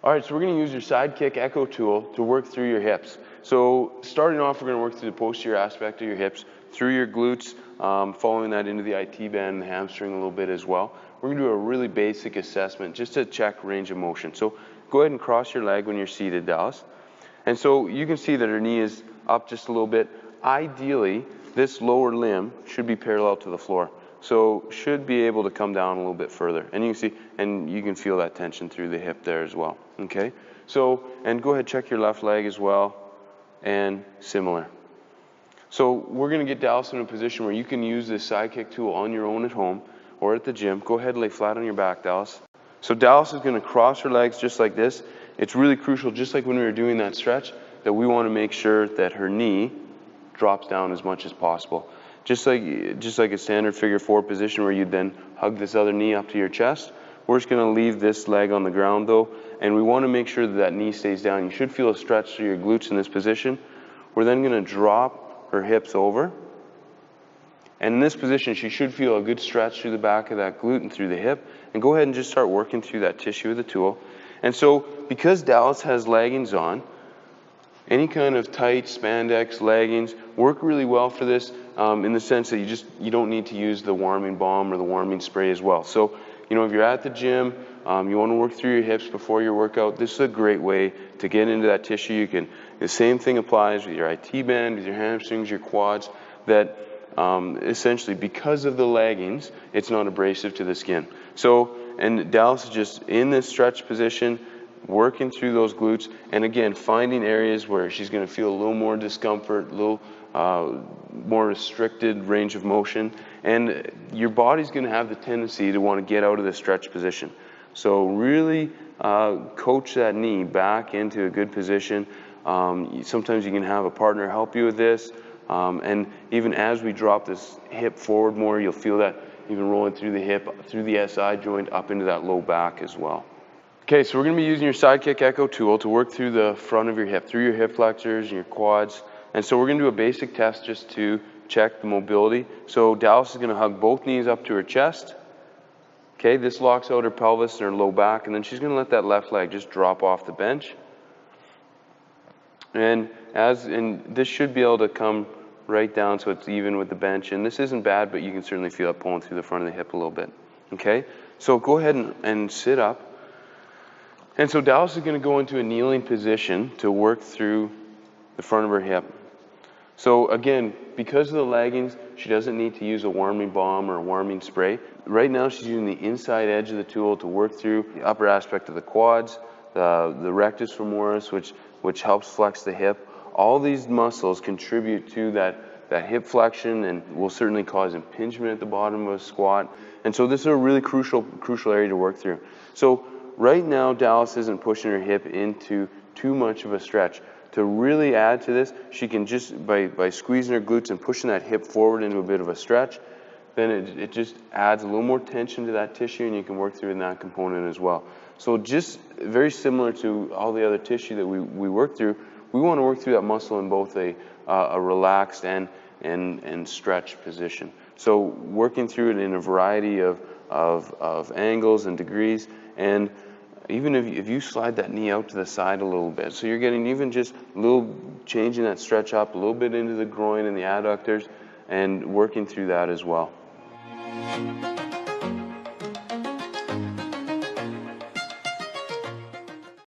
All right, so we're going to use your Sidekick Echo tool to work through your hips. So starting off, we're going to work through the posterior aspect of your hips, through your glutes, following that into the IT band and the hamstring a little bit as well. We're going to do a really basic assessment just to check range of motion. So go ahead and cross your leg when you're seated, Dallas. And so you can see that her knee is up just a little bit. Ideally, this lower limb should be parallel to the floor. So should be able to come down a little bit further. And you can see, and you can feel that tension through the hip there as well. Okay? So, and go ahead, check your left leg as well, and similar. So we're gonna get Dallas in a position where you can use this Sidekick tool on your own at home or at the gym. Go ahead and lay flat on your back, Dallas. So Dallas is gonna cross her legs just like this. It's really crucial, just like when we were doing that stretch, that we wanna make sure that her knee drops down as much as possible. Just like a standard figure 4 position where you'd then hug this other knee up to your chest. We're just gonna leave this leg on the ground though, and we wanna make sure that that knee stays down. You should feel a stretch through your glutes in this position. We're then gonna drop her hips over. And in this position, she should feel a good stretch through the back of that glute and through the hip. And go ahead and just start working through that tissue with the tool. And so, because Dallas has leggings on, any kind of tight spandex leggings work really well for this in the sense that you don't need to use the warming balm or the warming spray as well. So, you know, if you're at the gym, you want to work through your hips before your workout, this is a great way to get into that tissue. The same thing applies with your IT band, with your hamstrings, your quads, that essentially because of the leggings, it's not abrasive to the skin. So, and Dallas is just in this stretch position, working through those glutes, and again, finding areas where she's going to feel a little more discomfort, a little more restricted range of motion, and your body's going to have the tendency to want to get out of the stretch position. So really coach that knee back into a good position. Sometimes you can have a partner help you with this, and even as we drop this hip forward more, you'll feel that even rolling through the hip, through the SI joint, up into that low back as well. Okay, so we're going to be using your Sidekick Echo tool to work through the front of your hip, through your hip flexors and your quads. And so we're going to do a basic test just to check the mobility. So Dallas is going to hug both knees up to her chest. Okay, this locks out her pelvis and her low back, and then she's going to let that left leg just drop off the bench. And this should be able to come right down so it's even with the bench. And this isn't bad, but you can certainly feel it pulling through the front of the hip a little bit. Okay, so go ahead and sit up. And so Dallas is going to go into a kneeling position to work through the front of her hip. So again, because of the leggings, she doesn't need to use a warming balm or a warming spray. Right now she's using the inside edge of the tool to work through the upper aspect of the quads, the rectus femoris, which helps flex the hip. All these muscles contribute to that hip flexion and will certainly cause impingement at the bottom of a squat. And so this is a really crucial area to work through. So right now, Dallas isn't pushing her hip into too much of a stretch. To really add to this, she can just, by squeezing her glutes and pushing that hip forward into a bit of a stretch, then it just adds a little more tension to that tissue, and you can work through in that component as well. So just very similar to all the other tissue that we work through, we want to work through that muscle in both a relaxed and stretch position. So working through it in a variety of angles and degrees, and even if you slide that knee out to the side a little bit, so you're getting even just a little, changing that stretch up a little bit into the groin and the adductors, and working through that as well.